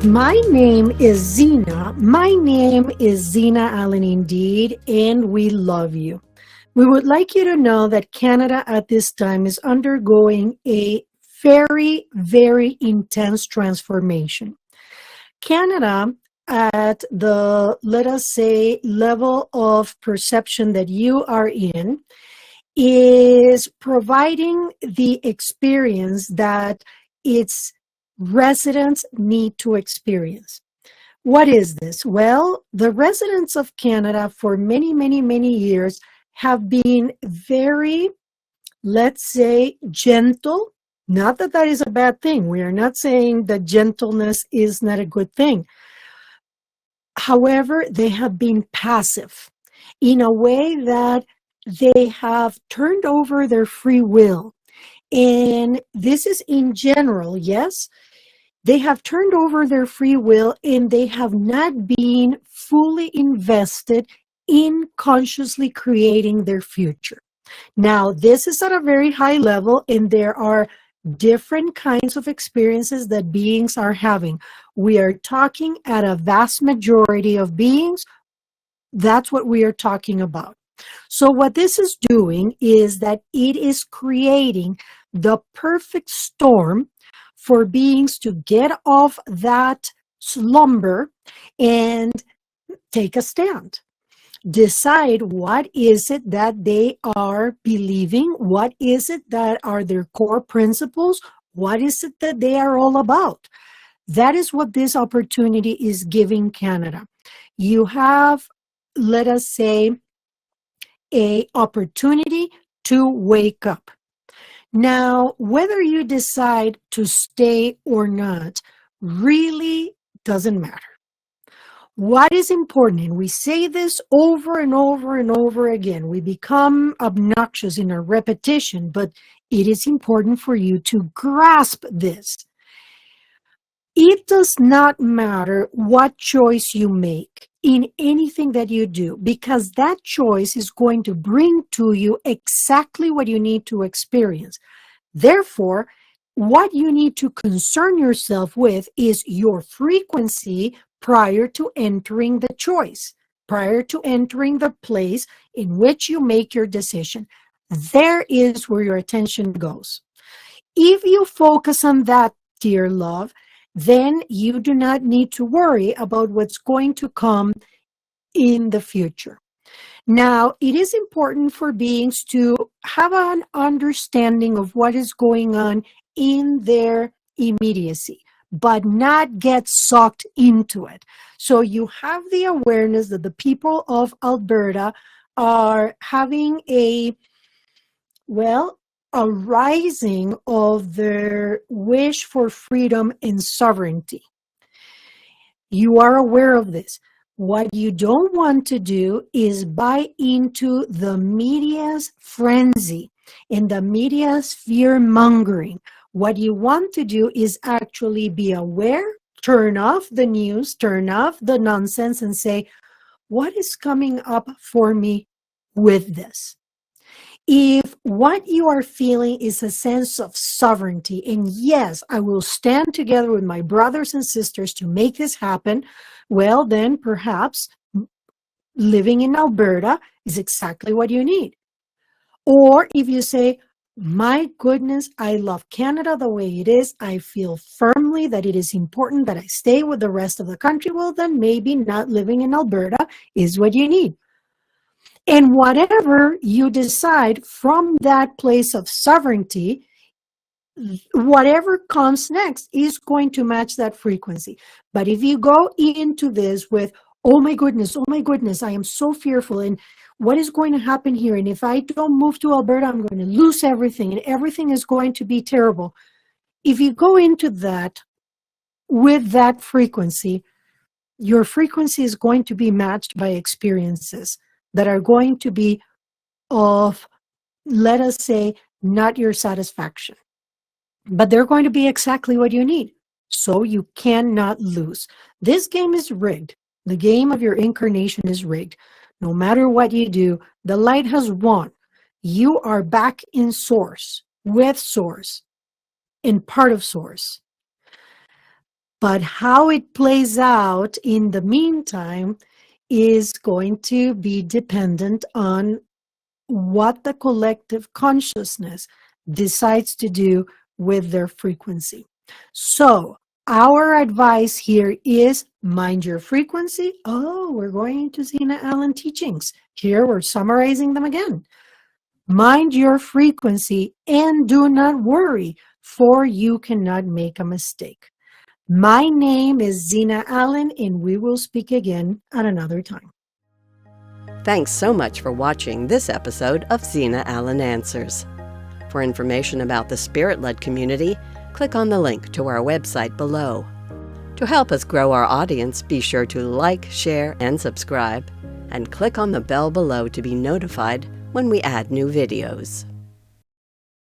My name is Xina. My name is Xina Allen indeed, and we love you. We would like you to know that Canada at this time is undergoing a very, very intense transformation. Canada, at the, let us say, level of perception that you are in, is providing the experience that its residents need to experience. What is this? Well, the residents of Canada for many, many, many years have been very, let's say, gentle. Not that that is a bad thing. We are not saying that gentleness is not a good thing. However, they have been passive in a way that they have turned over their free will. And this is in general, yes. They have turned over their free will and they have not been fully invested in consciously creating their future. Now, this is at a very high level, and there are different kinds of experiences that beings are having. We are talking at a vast majority of beings. That's what we are talking about. So what this is doing is that it is creating the perfect storm for beings to get off that slumber and take a stand. Decide what is it that they are believing, what is it that are their core principles, what is it that they are all about. That is what this opportunity is giving Canada. You have, let us say, a opportunity to wake up. Now, whether you decide to stay or not really doesn't matter. What is important, and we say this over and over and over again, we become obnoxious in our repetition, but it is important for you to grasp this. It does not matter what choice you make in anything that you do, because that choice is going to bring to you exactly what you need to experience. Therefore, what you need to concern yourself with is your frequency prior to entering the choice, prior to entering the place in which you make your decision. There is where your attention goes. If you focus on that, dear love, then you do not need to worry about what's going to come in the future. Now, it is important for beings to have an understanding of what is going on in their immediacy, but not get sucked into it. So you have the awareness that the people of Alberta are having a rising of their wish for freedom and sovereignty. You are aware of this. What you don't want to do is buy into the media's frenzy and the media's fear mongering. What you want to do is actually be aware, turn off the news, turn off the nonsense, and say, what is coming up for me with this? If what you are feeling is a sense of sovereignty, and yes, I will stand together with my brothers and sisters to make this happen, well, then perhaps living in Alberta is exactly what you need. Or if you say, my goodness, I love Canada the way it is, I feel firmly that it is important that I stay with the rest of the country, well, then maybe not living in Alberta is what you need. And whatever you decide from that place of sovereignty, whatever comes next is going to match that frequency. But if you go into this with, oh my goodness, I am so fearful, and what is going to happen here? And if I don't move to Alberta, I'm going to lose everything, and everything is going to be terrible. If you go into that with that frequency, your frequency is going to be matched by experiences that are going to be of, let us say, not your satisfaction. But they're going to be exactly what you need. So you cannot lose. This game is rigged. The game of your incarnation is rigged. No matter what you do, the light has won. You are back in source, with source, and part of source. But how it plays out in the meantime is going to be dependent on what the collective consciousness decides to do with their frequency. So our advice here is mind your frequency. Oh, we're going into Xina Allen teachings. Here we're summarizing them again. Mind your frequency and do not worry, for you cannot make a mistake. My name is Xina Allen, and we will speak again at another time. Thanks so much for watching this episode of Xina Allen Answers. For information about the Spirit-led community, click on the link to our website below. To help us grow our audience, be sure to like, share, and subscribe, and click on the bell below to be notified when we add new videos.